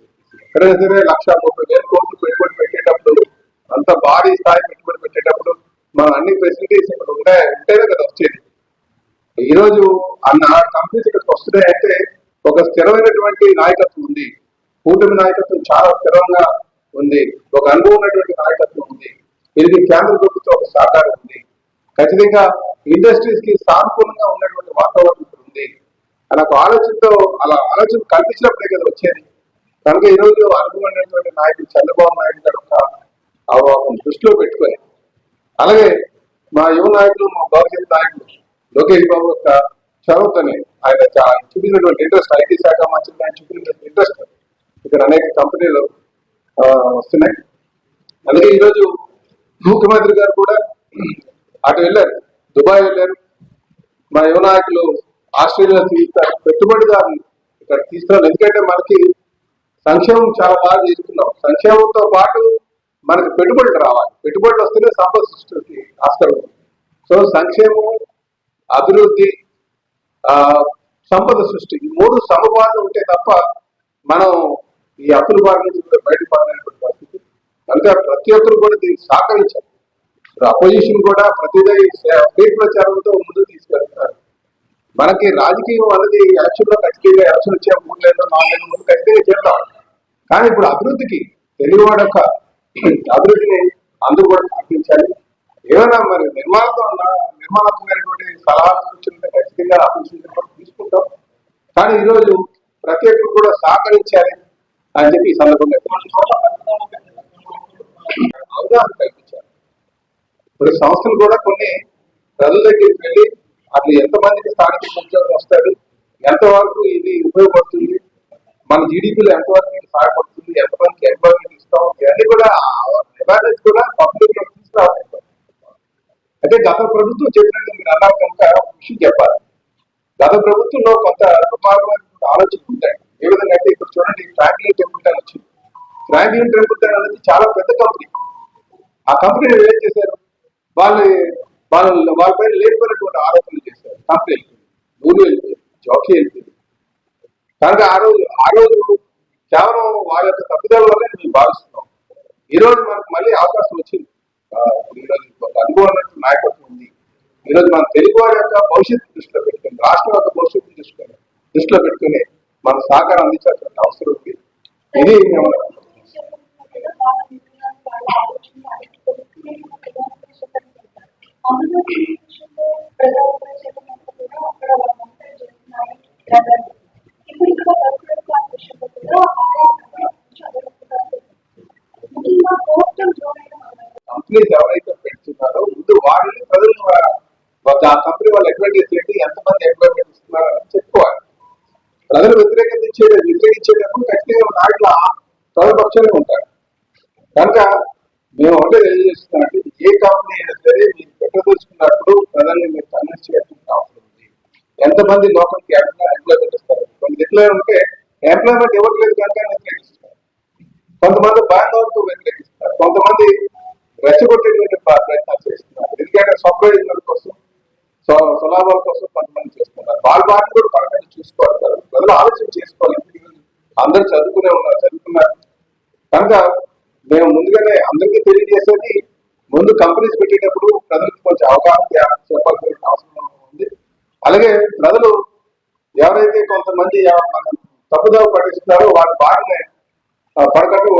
ఎక్కడైనా సరే 1,30,000 కోట్లు పెట్టుబడి పెట్టేటప్పుడు, అంత భారీ స్థాయి పెట్టుబడి పెట్టేటప్పుడు మన అన్ని ఫెసిలిటీస్ ఇక్కడ ఉంటేనే కదా వచ్చేది. ఈరోజు అన్న కంపెనీస్ ఇక్కడికి వస్తున్నాయంటే ఒక స్థిరమైనటువంటి నాయకత్వం ఉంది. కూటమి నాయకత్వం చాలా స్థిరంగా ఉంది. ఒక అనుభవం ఉన్నటువంటి నాయకత్వం ఉంది. దీనికి కేంద్ర ప్రభుత్వం ఒక సహకారం ఉంది. ఖచ్చితంగా ఇండస్ట్రీస్ కి సానుకూలంగా ఉన్నటువంటి వాతావరణం ఉంది అని ఒక ఆలోచనతో అలా ఆలోచన కల్పించినప్పుడే కదా వచ్చేది. కనుక ఈరోజు అనుభవమైనటువంటి నాయకుడు చంద్రబాబు నాయుడు గారు ఒక దృష్టిలో పెట్టుకొని, అలాగే మా యువ నాయకులు, మా భవిష్యత్ నాయకులు లోకేష్ బాబు యొక్క చదువుతోనే ఆయన చూపినటువంటి ఇంట్రెస్ట్, ఐటీ శాఖ మంత్రి ఆయన చూపినటువంటి ఇంట్రెస్ట్ ఇక్కడ అనేక కంపెనీలు వస్తున్నాయి. అలాగే ఈరోజు ముఖ్యమంత్రి గారు కూడా అటు వెళ్ళారు, దుబాయ్ వెళ్ళారు. మా యువ నాయకులు ఆస్ట్రేలియా పెట్టుబడిదారులు ఇక్కడ తీసుకున్నారు. ఎందుకంటే మనకి సంక్షేమం చాలా బాగా చేసుకున్నాం. సంక్షేమంతో పాటు మనకి పెట్టుబడులు రావాలి. పెట్టుబడులు వస్తేనే సంపద సృష్టికి ఆస్కారం ఉంది. సో సంక్షేమం, అభివృద్ధి, సంపద సృష్టి, ఈ 3 సమపాలు ఉంటే తప్ప మనం ఈ అప్పుల బారి నుంచి బయటపడలేటువంటి పరిస్థితి. కనుక ప్రతి ఒక్కరు కూడా దీన్ని సహకరించారు. అపోజిషన్ కూడా ప్రతిదీ స్టేట్ ప్రచారంతో ముందుకు తీసుకెళ్తున్నారు. మనకి రాజకీయం అనేది ఎలక్షన్ లో ఖచ్చితంగా ఎలక్షన్ వచ్చే 3 నెలలు 4 నెలల ముందు ఖచ్చితంగా చేద్దాం. కానీ ఇప్పుడు అభివృద్ధికి తెలుగువాడ యొక్క అభివృద్ధిని అందరూ కూడా పాటించాలి. ఏమైనా మరి నిర్మాణాత్మకమైనటువంటి సలహాలు సూచనలు ఖచ్చితంగా అభివృద్ధి తీసుకుంటాం. కానీ ఈరోజు ప్రతి ఒక్కరు కూడా సహకరించాలి అని చెప్పి ఈ సందర్భంగా అవగాహన కల్పించాలి. ఇప్పుడు సంస్థలు కూడా కొన్ని ప్రజల దగ్గరికి వెళ్ళి అట్లా ఎంతమందికి స్థానిక ఉద్యోగం వస్తారు, ఎంతవరకు ఇది ఉపయోగపడుతుంది, మన జీడిపిలో ఎంతవరకు ఇది సహాయపడుతుంది, ఎంతమందికి ఎంప్లాయ్మెంట్ ఇస్తాం చేస్తాం, ఇవన్నీ కూడా అవేర్నెస్ కూడా పబ్లిక్ లో తీసుకురావాలి. అంటే గత ప్రభుత్వం చెప్పినట్టు మీరు అన్నారు కనుక విషయం చెప్పాలి. గత ప్రభుత్వంలో కొంత దుర్మార్గమైనటువంటి ఆలోచనలు ఉంటాయి. ఏ విధంగా అంటే ఇప్పుడు చూడండి, ఫ్రాంక్లిన్ టెంపుల్టన్ వచ్చింది. ఫ్రాంక్లిన్ టెంపుల్టన్ అనేది చాలా పెద్ద కంపెనీ. ఆ కంపెనీని ఏం చేశారు, వాళ్ళ పైన లేకపోయినటువంటి ఆరోపణలు చేశారు. కంపెనీ ఊరు వెళ్తుంది, జోకి వెళ్తుంది. కనుక ఆ రోజు కేవలం వాళ్ళ యొక్క తప్పిదాల వల్లే మేము భావిస్తున్నాం. ఈ రోజు మనకు మళ్ళీ అవకాశం వచ్చింది. ఈరోజు ఒక అనుభవం నాయకత్వం ఉంది. ఈరోజు మన తెలుగు వారి యొక్క భవిష్యత్తు దృష్టిలో పెట్టుకుని, రాష్ట్రం యొక్క భవిష్యత్తు దృష్టిలో పెట్టుకుని మన సహకారం అందించాల్సిన అవసరం ఉంది. ఇది మేము కంపెనీస్ ఎవరైతే పెడుతున్నారో ముందు వాళ్ళని ప్రజలు ఆ కంపెనీ వాళ్ళు అడ్వర్టైజ్ చేయండి, ఎంతమంది ఎంప్లాయ్మెంట్ ఇస్తున్నారు అని చెప్పుకోవాలి. ప్రజలు వ్యతిరేకించేటప్పుడు ఖచ్చితంగా నాటిలో ప్రజల పక్షాన్ని ఉంటారు. కనుక మేము ఒకటే తెలియజేస్తున్నామంటే, ఏ కంపెనీ అయినా సరే మీరు పెట్టదలుచుకున్నప్పుడు ప్రజల్ని మీరు కన్విన్స్ చేయాల్సిన అవసరం ఉంది. ఎంతమంది లోకల్కి ఎంప్లాయ్మెంట్ ఇస్తారు. కొన్ని దిక్కులో ఉంటే ఎంప్లాయ్మెంట్ ఇవ్వట్లేదు కనుక వ్యతిరేకిస్తారు. కొంతమంది బ్యాంక్ వ్యతిరేకిస్తారు. కొంతమంది రెచ్చగొట్టేటువంటి ప్రయత్నాలు చేస్తున్నారు. ఎందుకంటే స్వప్రయోజనాల కోసం, స్వలాభాల కోసం కొంతమంది చేస్తున్నారు. వాటిని కూడా పడకుండా చూసుకోవాలి. ప్రజలు ఆలోచన చేసుకోవాలి. అందరూ చదువుకున్నారు. కనుక మేము ముందుగానే అందరికీ తెలియజేసేది, ముందు కంపెనీస్ పెట్టేటప్పుడు ప్రజలకు కొంచెం అవగాహన చెప్పాల్సిన అవసరం ఉంది. అలాగే ప్రజలు ఎవరైతే కొంతమంది తప్పుదావ పట్టిస్తున్నారో వాటి బాగానే పడకట్టు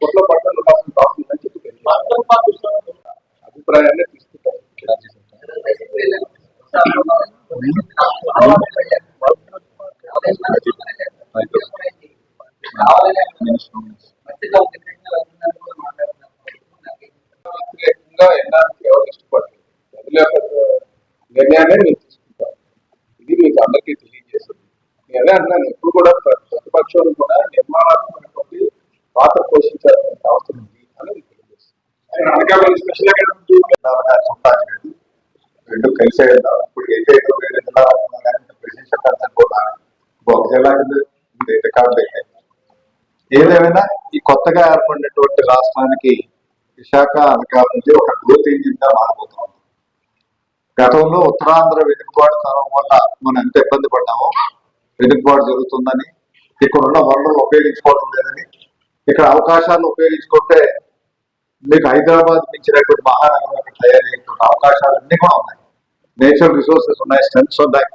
ఒట్లో పట్టడం ఉండాల్సిన అవసరం ఉందని చెప్పి అభిప్రాయాన్ని తీసుకుంటారు. ఎవరు ఇష్టపడలేదు. ప్రజల యొక్క నిర్ణయాన్ని మేము తీసుకుంటాం. ఇది మీకు అందరికీ తెలియజేస్తుంది. నేను అదే అంటున్నాను, ఎప్పుడు కూడా ప్రతిపక్షం కూడా నిర్మాణాత్మకటువంటి పాత్ర పోషించాల్సిన అవసరం ఉంది అని తెలియజేస్తుంది. అనకాపల్లి స్పెషల్ రెండు కలిసే వెళ్దాం. ఇప్పుడు అయితే వేరే జిల్లా కూడా ఒక జిల్లా రికార్డు అయితే ఏదేమైనా ఈ కొత్తగా ఏర్పడినటువంటి రాష్ట్రానికి విశాఖ అనకాపల్లి ఒక గ్రోత్ ఇంజిన్ గా మారబోతున్నాం. గతంలో ఉత్తరాంధ్ర వెనుకబాటు తరం వల్ల మనం ఎంత ఇబ్బంది పడ్డామో, వెనుకబాటు జరుగుతుందని, ఇక్కడ ఉన్న వనరులు ఉపయోగించుకోవడం లేదని, ఇక్కడ అవకాశాలు ఉపయోగించుకుంటే మీకు హైదరాబాద్ మించినటువంటి మహానగరం తయారయ్యేటువంటి అవకాశాలు అన్ని కూడా ఉన్నాయి. నేచురల్ రిసోర్సెస్ ఉన్నాయి, స్ట్రెంగ్స్ ఉన్నాయి.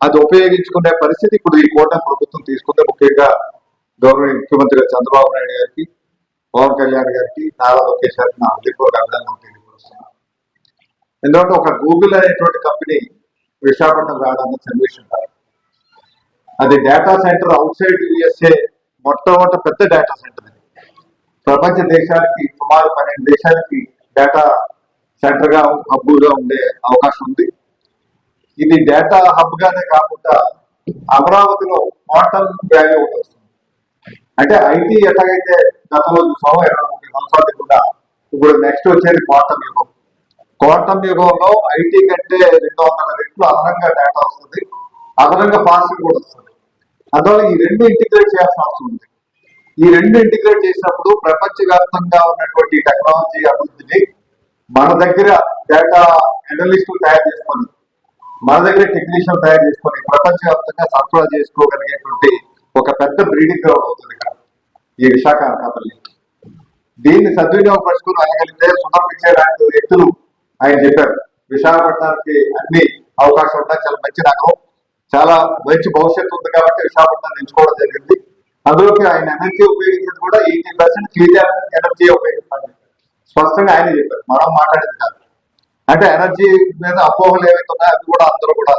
అది ఉపయోగించుకునే పరిస్థితి ఇప్పుడు ఈ కూటమి ప్రభుత్వం తీసుకుంటే, ముఖ్యంగా గౌరవ ముఖ్యమంత్రి చంద్రబాబు నాయుడు గారికి, పవన్ కళ్యాణ్ గారికి, నారా లోకేష్ గారికి నా హృదయపూర్వక అభినందనలు తెలియజేస్తున్నాను. ఎందుకంటే ఒక గూగుల్ అనేటువంటి కంపెనీ విశాఖపట్నం రావడానికి సన్నివేశం కాదు. అది data centre out side USA మొట్టమొదటి పెద్ద డేటా సెంటర్. ప్రపంచ దేశాలకి సుమారు 12 దేశాలకి డేటా సెంటర్ గా హబ్గా ఉండే అవకాశం ఉంది. ఇది డేటా హబ్ గానే కాకుండా అమరావతిలో క్వాంటమ్ వాల్యూ ఒకటి వస్తుంది. అంటే ఐటీ ఎట్లాగైతే గతంలో 20-30 సంవత్సరాల కూడా, ఇప్పుడు నెక్స్ట్ వచ్చేది క్వాంటమ్ యుగం. క్వాంటమ్ యుగంలో ఐటీ కంటే 200 రెట్లు అదనంగా డేటా వస్తుంది, అదనంగా ఫాస్టింగ్ కూడా వస్తుంది. అందువల్ల ఈ రెండు ఇంటిగ్రేట్ చేయాల్సిన అవసరం ఉంది. ఈ రెండు ఇంటిగ్రేట్ చేసినప్పుడు ప్రపంచవ్యాప్తంగా ఉన్నటువంటి టెక్నాలజీ అభివృద్ధిని మన దగ్గర డేటా అనలిస్టులు తయారు చేసుకొని, మన దగ్గర టెక్నీషియన్ తయారు చేసుకొని ప్రపంచవ్యాప్తంగా సరఫరా చేసుకోగలిగేటువంటి ఒక పెద్ద బ్రీడింగ్ గ్రౌండ్ అవుతుంది ఈ విశాఖ అనకాపల్లి. దీన్ని సద్వినియోగపరుచుకుని వెళ్ళగలిగితే సుందరపిచ్చే లాంటి వ్యక్తులు ఆయన చెప్పారు, విశాఖపట్నానికి అన్ని అవకాశం ఉంటాయి, చాలా మంచి నగరం, చాలా మంచి భవిష్యత్తు ఉంది కాబట్టి విశాఖపట్నాన్ని ఎంచుకోవడం జరిగింది. అందులోకి ఆయన ఎనర్జీ ఉపయోగించేది కూడా 80% క్లీన్ ఎనర్జీ ఉపయోగిస్తాను స్పష్టంగా ఆయన చెప్పారు, మనం మాట్లాడేది కాదు. అంటే ఎనర్జీ మీద అపోహలు ఏవైతే ఉన్నాయో అవి కూడా అందరూ కూడా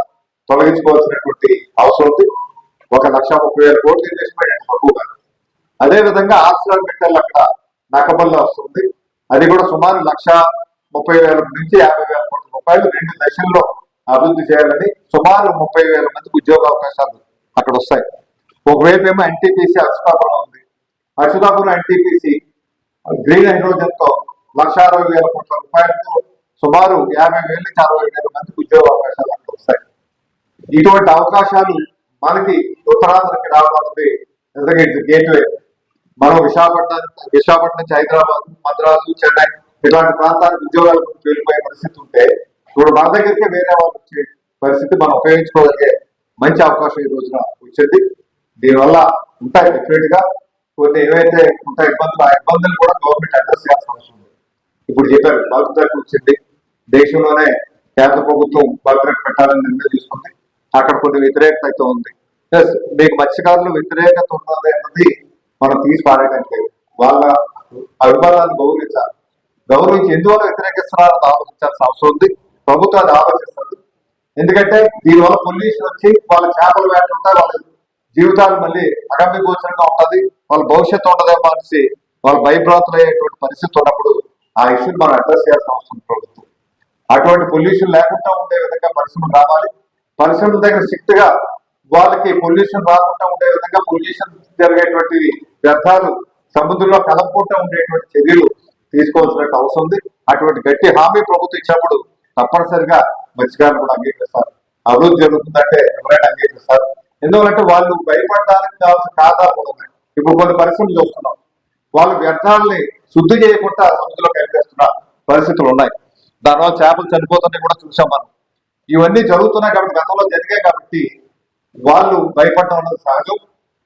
తొలగించుకోవాల్సినటువంటి అవసరం ఉంది. 1,30,30,000 కోట్లు ఇన్వెస్ట్మెంట్ తక్కువగా. అదే విధంగా ఆర్సిలర్ మిట్టల్ అక్కడ నక్కబల్లో వస్తుంది, అది కూడా సుమారు 1,30,000 నుంచి 50,000 కోట్ల రూపాయలు 2 దశల్లో అభివృద్ధి చేయాలని, సుమారు 30,000 మందికి ఉద్యోగ అవకాశాలు అక్కడ వస్తాయి. ఒకవైపు ఏమో ఎన్టీపీసీ అక్షరాపురం ఉంది, అచ్యుతాపురం ఎన్టీపీసీ గ్రీన్ హైడ్రోజన్ తో 1,60,000 కోట్ల రూపాయలతో సుమారు 50,000 నుంచి 60,000 మందికి ఉద్యోగ అవకాశాలు అక్కడ వస్తాయి. ఇటువంటి అవకాశాలు మనకి ఉత్తరాంధ్రకి రావడం అనేది నిజంగా గేట్వే. మనం విశాఖపట్నం నుంచి హైదరాబాద్, మద్రాసు, చెన్నై ఇలాంటి ప్రాంతానికి ఉద్యోగాల గురించి వెళ్ళిపోయే పరిస్థితి ఉంటే ఇప్పుడు మన దగ్గరికి వేరే వాళ్ళు వచ్చే పరిస్థితి మనం ఉపయోగించుకోగలిగే మంచి అవకాశం ఈ రోజున వచ్చింది. దీనివల్ల ఉంటాయి డెఫినెట్ గా కొన్ని ఏవైతే ఉంటాయి ఇబ్బందులు, ఆ ఇబ్బందులు కూడా గవర్నమెంట్ అడ్రస్ చేయాల్సిన అవసరం ఉంది. ఇప్పుడు చెప్పారు బల్క్ డ్రగ్ వచ్చింది, దేశంలోనే కేంద్ర ప్రభుత్వం బల్క్ డ్రగ్ పెట్టాలని నిర్ణయం తీసుకుంది. అక్కడ కొన్ని వ్యతిరేకత అయితే ఉంది. ప్లస్ మీకు మత్స్యకారులు వ్యతిరేకత ఉన్నది అన్నది మనం తీసి పారేయడానికి వాళ్ళ అభిప్రాయాన్ని గౌరవించి ఎందువల్ల వ్యతిరేకిస్తున్నారని ఆలోచించాల్సిన అవసరం ఉంది. ప్రభుత్వం అది ఆలోచిస్తుంది. ఎందుకంటే దీనివల్ల పొల్యూషన్ వచ్చి వాళ్ళ చేపలు వేట ఉంటాయి, వాళ్ళ జీవితాలు మళ్ళీ అగమ్య గోచరంగా ఉంటుంది, వాళ్ళ భవిష్యత్తు ఉండదేమో అనేసి వాళ్ళు భయభ్రాంతులు అయ్యేటువంటి పరిస్థితి ఉన్నప్పుడు ఆ ఇష్యూని మనం అడ్రస్ చేయాల్సిన అవసరం ప్రభుత్వం. అటువంటి పొల్యూషన్ లేకుండా ఉండే విధంగా పరిశ్రమలు రావాలి. పరిశ్రమల దగ్గర స్ట్రిక్ట్ గా వాళ్ళకి పొల్యూషన్ రాకుండా ఉండే విధంగా, పొల్యూషన్ జరిగేటువంటి వ్యర్థాలు సముద్రంలో కలపకుండా ఉండేటువంటి చర్యలు తీసుకోవాల్సిన అవసరం ఉంది. అటువంటి గట్టి హామీ ప్రభుత్వం ఇచ్చినప్పుడు తప్పనిసరిగా మత్స్యకారులు కూడా అంగీకరిస్తారు. అభివృద్ధి జరుగుతుందంటే ఎవరైనా అంగీకరిస్తారు. ఎందుకంటే వాళ్ళు భయపడడానికి కావాల్సిన కారణాలు కూడా ఉన్నాయి. ఇప్పుడు కొన్ని పరిశ్రమలు చూస్తున్నాం, వాళ్ళు వ్యర్థాలని శుద్ధి చేయకుండా సముద్రంలో కలిపేస్తున్న పరిస్థితులు ఉన్నాయి. దానివల్ల చేపలు చనిపోతున్నాయి కూడా చూసాం మనం. ఇవన్నీ జరుగుతున్నాయి కాబట్టి, గతంలో జరిగాయి కాబట్టి వాళ్ళు భయపడటం అన్నది సహజం.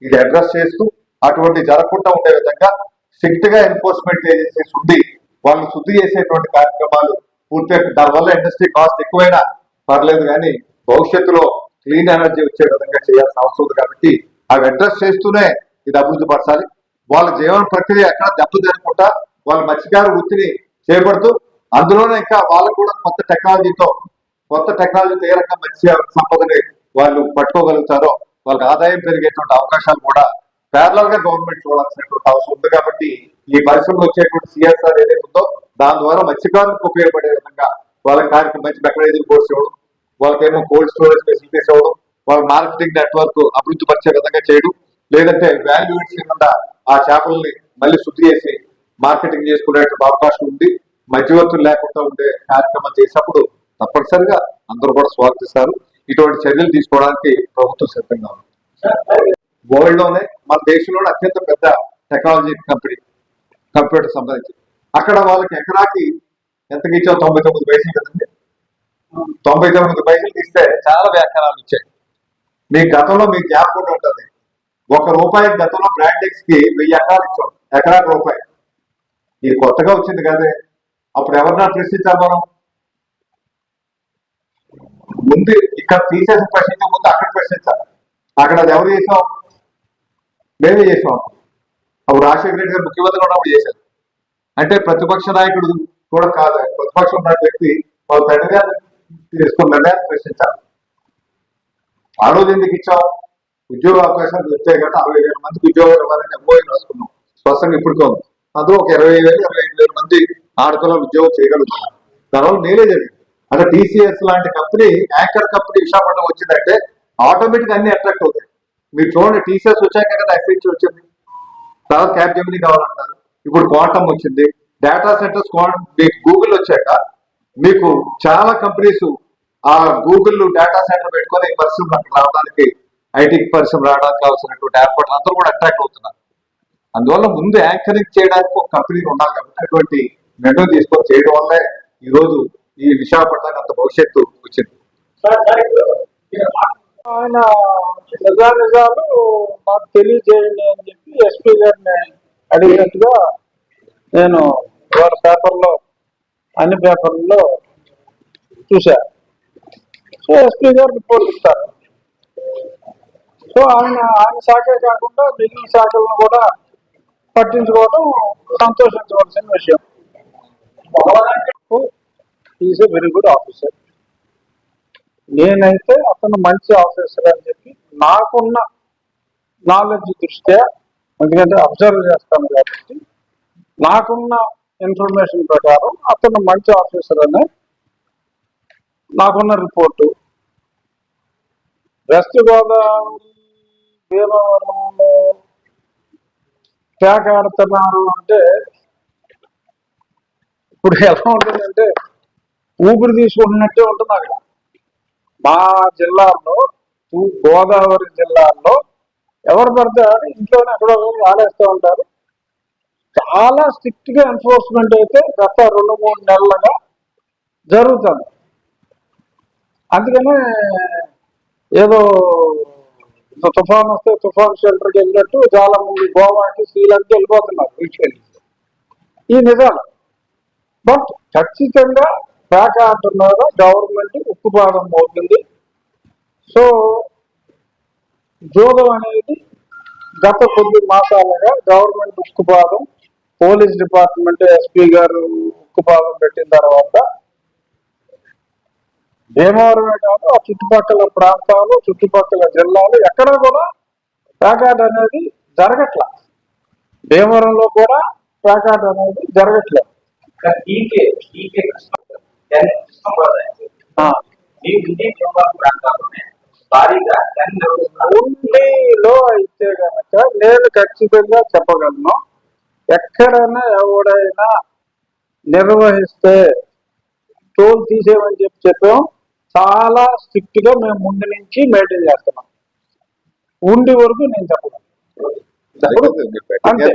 ఇది అడ్రస్ చేస్తూ అటువంటి జరగకుండా ఉండే విధంగా స్ట్రిక్ట్ గా ఎన్ఫోర్స్మెంట్ ఏజెన్సీస్ ఉంది. వాళ్ళు శుద్ధి చేసేటువంటి కార్యక్రమాలు పూర్తిగా, దానివల్ల ఇండస్ట్రీ కాస్ట్ ఎక్కువైనా పర్లేదు కానీ భవిష్యత్తులో క్లీన్ ఎనర్జీ వచ్చే విధంగా చేయాల్సిన అవసరం ఉంది. కాబట్టి అవి అడ్రస్ చేస్తూనే ఇది అభివృద్ధి పరచాలి. వాళ్ళ జీవన ప్రక్రియ ఎక్కడ దెబ్బ తినకుండా వాళ్ళ మత్స్యకార వృత్తిని చేపడుతూ, అందులోనే ఇంకా వాళ్ళకు కూడా కొత్త టెక్నాలజీతో ఏ రకంగా మత్స్య సంపదని వాళ్ళు పట్టుకోగలుగుతారో వాళ్ళకి ఆదాయం పెరిగేటువంటి అవకాశాలు కూడా ప్యారలల్ గా గవర్నమెంట్ చూడాల్సినటువంటి అవసరం ఉంది. కాబట్టి ఈ పరిశ్రమలో వచ్చేటువంటి సిఎస్ఆర్ ఏదైతే ఉందో దాని ద్వారా మత్స్యకారులకు ఉపయోగపడే విధంగా వాళ్ళకి మంచి మెకనైజింగ్ కోర్స్ ఇవ్వడం, వాళ్ళకేమో కోల్డ్ స్టోరేజ్ ఫెసిలిటీస్ ఇవ్వడం, వాళ్ళ మార్కెటింగ్ నెట్వర్క్ అభివృద్ధి పరిచే విధంగా చేయడం, లేదంటే వాల్యూ ఇవ్వకుండా ఆ చేపల్ని మళ్ళీ శుద్ధి చేసి మార్కెటింగ్ చేసుకునేటువంటి అవకాశం ఉంది. మధ్యవర్తులు లేకుండా ఉండే కార్యక్రమాలు చేసినప్పుడు తప్పనిసరిగా అందరూ కూడా స్వాగతిస్తారు. ఇటువంటి చర్యలు తీసుకోవడానికి ప్రభుత్వం సిద్ధంగా ఉంది. వరల్డ్ లోనే మన దేశంలోనే అత్యంత పెద్ద టెక్నాలజీ కంపెనీ కంప్యూటర్ సంబంధించి, అక్కడ వాళ్ళకి ఎకరాకి ఎంతకి ఇచ్చావు? 99 పైసలు కదండి. 99 పైసలు ఇస్తే చాలా వ్యాఖ్యానాలు ఇచ్చాయి. మీ గతంలో మీకు గ్యాప్ కూడా ఉంటుంది. ₹1 గతంలో బ్రాండెక్స్ కి 1000 ఎకరాలు ఇచ్చాం, ఎకరాకి రూపాయి. ఇది కొత్తగా వచ్చింది కదే. అప్పుడు ఎవరన్నా ప్రశ్నించాలి మనం? ముందు ఇక్కడ తీసేసి ప్రశ్నించే ముందు అక్కడ ప్రశ్నించాలి. అక్కడ అది ఎవరు చేసాం? మేమే చేసాం. అప్పుడు రాజశేఖర రెడ్డి గారు ముఖ్యమంత్రి ఉన్నప్పుడు చేశారు. అంటే ప్రతిపక్ష నాయకుడు కూడా కాదు, ప్రతిపక్షం ఉన్న వ్యక్తి వాళ్ళ తండ్రి గారు తీసుకున్న నిర్ణయాన్ని ప్రశ్నించాలి. ఆ రోజు ఎందుకు ఇచ్చాం? ఉద్యోగ అవకాశాలు వచ్చాయి కాబట్టి 60,000 మందికి ఉద్యోగాలు ఇవ్వాలని ఎంఓఏ రాసుకున్నాం. స్పష్టంగా ఇప్పటికే ఉంది. అందులో ఒక 20,000-25,000 మంది ఆడపిల్లలు ఉద్యోగం చేయగలుగుతున్నారు. దానివల్ల మేలే జరిగింది. అంటే టీసీఎస్ లాంటి కంపెనీ, యాంకర్ కంపెనీ విశాఖపట్నం వచ్చిందంటే ఆటోమేటిక్ అన్ని అట్రాక్ట్ అవుతాయి. మీరు చూడండి, టీసీఎస్ వచ్చాక కదా ఎఫ్హెచ్ వచ్చింది, తర్వాత క్యాప్ జెమినీ కావాలంటారు, ఇప్పుడు క్వాంటమ్ వచ్చింది, డేటా సెంటర్స్ మీకు గూగుల్ వచ్చాక మీకు చాలా కంపెనీస్ ఆ గూగుల్ డేటా సెంటర్ పెట్టుకొని పరిశ్రమలు అక్కడ రావడానికి, ఐటీ పరిశ్రమ రావడానికి కావాల్సినటువంటి ఏర్పాట్లు అందరూ కూడా అట్రాక్ట్ అవుతున్నారు. అందువల్ల ముందు యాంకరింగ్ చేయడానికి ఒక కంపెనీలు ఉండాలి. కాబట్టి అటువంటి నిర్ణయం తీసుకొని చేయడం వల్లే ఈరోజు ఈ విశాఖపట్నానికి అంత భవిష్యత్తు వచ్చింది. ఆయన నిజాలు మాకు తెలియజేయండి అని చెప్పి ఎస్పీ గారిని అడిగినట్టుగా నేను వారి పేపర్లో, అన్ని పేపర్లలో చూశా. సో ఎస్పీ గారు రిపోర్ట్ ఇస్తారు. సో ఆయన శాఖే కాకుండా మిగిలిన శాఖలను కూడా పట్టించుకోవడం సంతోషించవలసిన విషయం. Is a very good officer. నేనైతే అతను మంచి ఆఫీసర్ అని చెప్పి నాకున్న నాలెడ్జ్ దృష్ట్యా, ఎందుకంటే అబ్జర్వ్ చేస్తాను కాబట్టి నాకున్న ఇన్ఫర్మేషన్ ప్రకారం అతను మంచి ఆఫీసర్ అనే నాకున్న రిపోర్టు. వెస్ట్ గోదావరి, భీమవరంలో ట్రాక్ ఆడుతున్నారు అంటే ఇప్పుడు ఎలా ఉంటుందంటే ఊపిరి తీసుకుంటున్నట్టే ఉంటుంది అక్కడ. మా జిల్లాలో గోదావరి జిల్లాలో ఎవరు పడితే ఇంట్లోనే ఎక్కడో ఆడేస్తూ ఉంటారు. చాలా స్ట్రిక్ట్ గా ఎన్ఫోర్స్మెంట్ అయితే గత 2-3 నెలలుగా జరుగుతుంది. అందుకనే ఏదో తుఫాన్ వస్తే తుఫాన్ షెల్టర్కి వెళ్ళినట్టు చాలా మంది గోవాకి శ్రీలంకకి వెళ్ళిపోతున్నారు వీటికి. ఈ నిజాలు. బట్ ఖచ్చితంగా ట్రాక్ ఆర్డర్ మీద గవర్నమెంట్ ఉక్కుపాదం అవుతుంది. సో జోదం అనేది గత కొద్ది మాసాలుగా గవర్నమెంట్ ఉక్కుపాదం, పోలీస్ డిపార్ట్మెంట్ ఎస్పీ గారు ఉక్కుపాదం పెట్టిన తర్వాత భీమవరమే కాదు ఆ చుట్టుపక్కల ప్రాంతాలు, చుట్టుపక్కల జిల్లాలు ఎక్కడ కూడా ట్రాక్ అనేది జరగట్ల. భీమవరంలో కూడా ట్రాక్ అనేది జరగట్లేదు. ఊళ్ళో అయితే కనుక నేను ఖచ్చితంగా చెప్పగలను, ఎక్కడైనా ఎవడైనా నిర్వహిస్తే టోల్ తీసేయమని చెప్పాం. చాలా స్ట్రిక్ట్ గా మేము ముందు నుంచి మెయింటైన్ చేస్తున్నాం. ఉండి వరకు నేను చెప్పగలను. అంతే